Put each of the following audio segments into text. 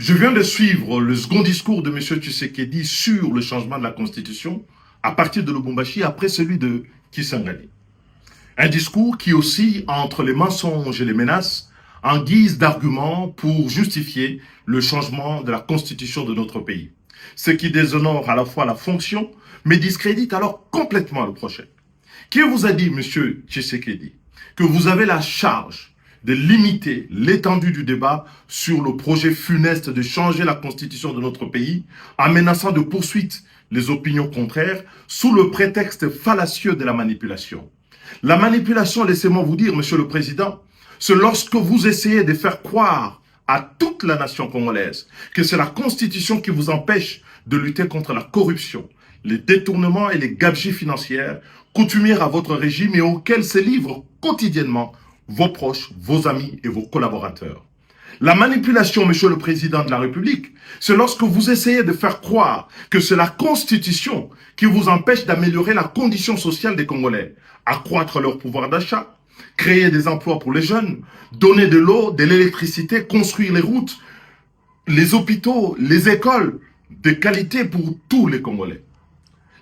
Je viens de suivre le second discours de M. Tshisekedi sur le changement de la Constitution à partir de Lubumbashi après celui de Kisangani. Un discours qui oscille entre les mensonges et les menaces en guise d'argument pour justifier le changement de la Constitution de notre pays. Ce qui déshonore à la fois la fonction, mais discrédite alors complètement le projet. Qui vous a dit, M. Tshisekedi, que vous avez la charge de limiter l'étendue du débat sur le projet funeste de changer la constitution de notre pays en menaçant de poursuite les opinions contraires sous le prétexte fallacieux de la manipulation? La manipulation, laissez-moi vous dire, Monsieur le Président, c'est lorsque vous essayez de faire croire à toute la nation congolaise que c'est la constitution qui vous empêche de lutter contre la corruption, les détournements et les gabegies financières coutumières à votre régime et auxquels se livrent quotidiennement vos proches, vos amis et vos collaborateurs. La manipulation, Monsieur le Président de la République, c'est lorsque vous essayez de faire croire que c'est la Constitution qui vous empêche d'améliorer la condition sociale des Congolais, accroître leur pouvoir d'achat, créer des emplois pour les jeunes, donner de l'eau, de l'électricité, construire les routes, les hôpitaux, les écoles de qualité pour tous les Congolais.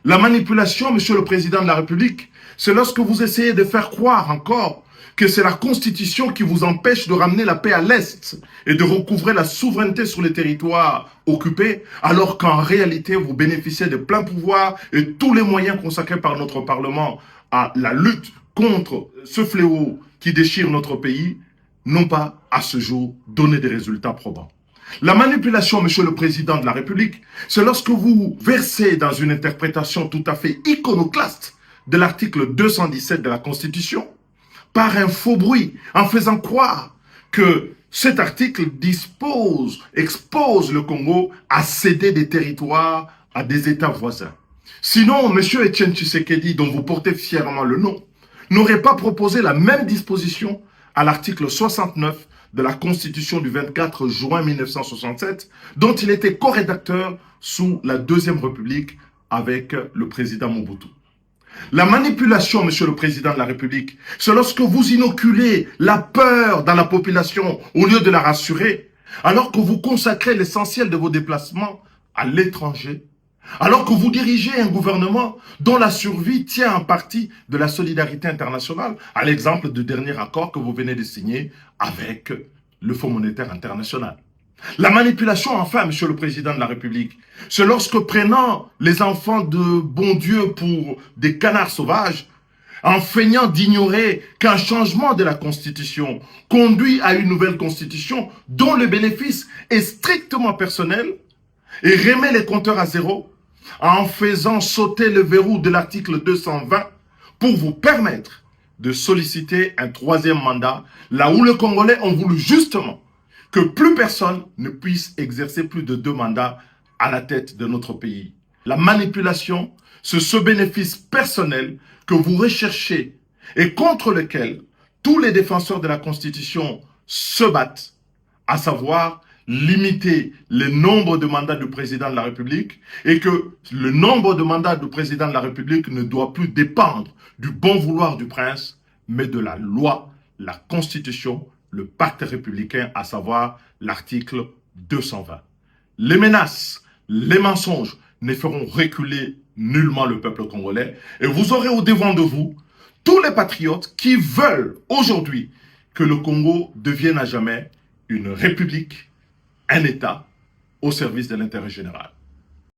La manipulation, Monsieur le Président de la République, c'est lorsque vous essayez de faire croire encore que c'est la Constitution qui vous empêche de ramener la paix à l'Est et de recouvrer la souveraineté sur les territoires occupés, alors qu'en réalité, vous bénéficiez de plein pouvoir et tous les moyens consacrés par notre Parlement à la lutte contre ce fléau qui déchire notre pays, n'ont pas, à ce jour, donné des résultats probants. La manipulation, Monsieur le Président de la République, c'est lorsque vous versez dans une interprétation tout à fait iconoclaste de l'article 217 de la Constitution, par un faux bruit, en faisant croire que cet article expose le Congo à céder des territoires à des États voisins. Sinon, M. Etienne Tshisekedi, dont vous portez fièrement le nom, n'aurait pas proposé la même disposition à l'article 69 de la Constitution du 24 juin 1967, dont il était co-rédacteur sous la Deuxième République avec le président Mobutu. La manipulation, Monsieur le Président de la République, c'est lorsque vous inoculez la peur dans la population au lieu de la rassurer, alors que vous consacrez l'essentiel de vos déplacements à l'étranger, alors que vous dirigez un gouvernement dont la survie tient en partie de la solidarité internationale, à l'exemple du dernier accord que vous venez de signer avec le Fonds monétaire international. La manipulation, enfin, Monsieur le Président de la République, c'est lorsque prenant les enfants de bon Dieu pour des canards sauvages, en feignant d'ignorer qu'un changement de la Constitution conduit à une nouvelle Constitution dont le bénéfice est strictement personnel, et remet les compteurs à zéro, en faisant sauter le verrou de l'article 220 pour vous permettre de solliciter un troisième mandat, là où les Congolais ont voulu justement que plus personne ne puisse exercer plus de 2 mandats à la tête de notre pays. La manipulation, c'est ce bénéfice personnel que vous recherchez et contre lequel tous les défenseurs de la Constitution se battent, à savoir limiter le nombre de mandats du président de la République et que le nombre de mandats du président de la République ne doit plus dépendre du bon vouloir du prince, mais de la loi, la Constitution, le pacte républicain, à savoir l'article 220. Les menaces, les mensonges ne feront reculer nullement le peuple congolais et vous aurez au devant de vous tous les patriotes qui veulent aujourd'hui que le Congo devienne à jamais une république, un État au service de l'intérêt général.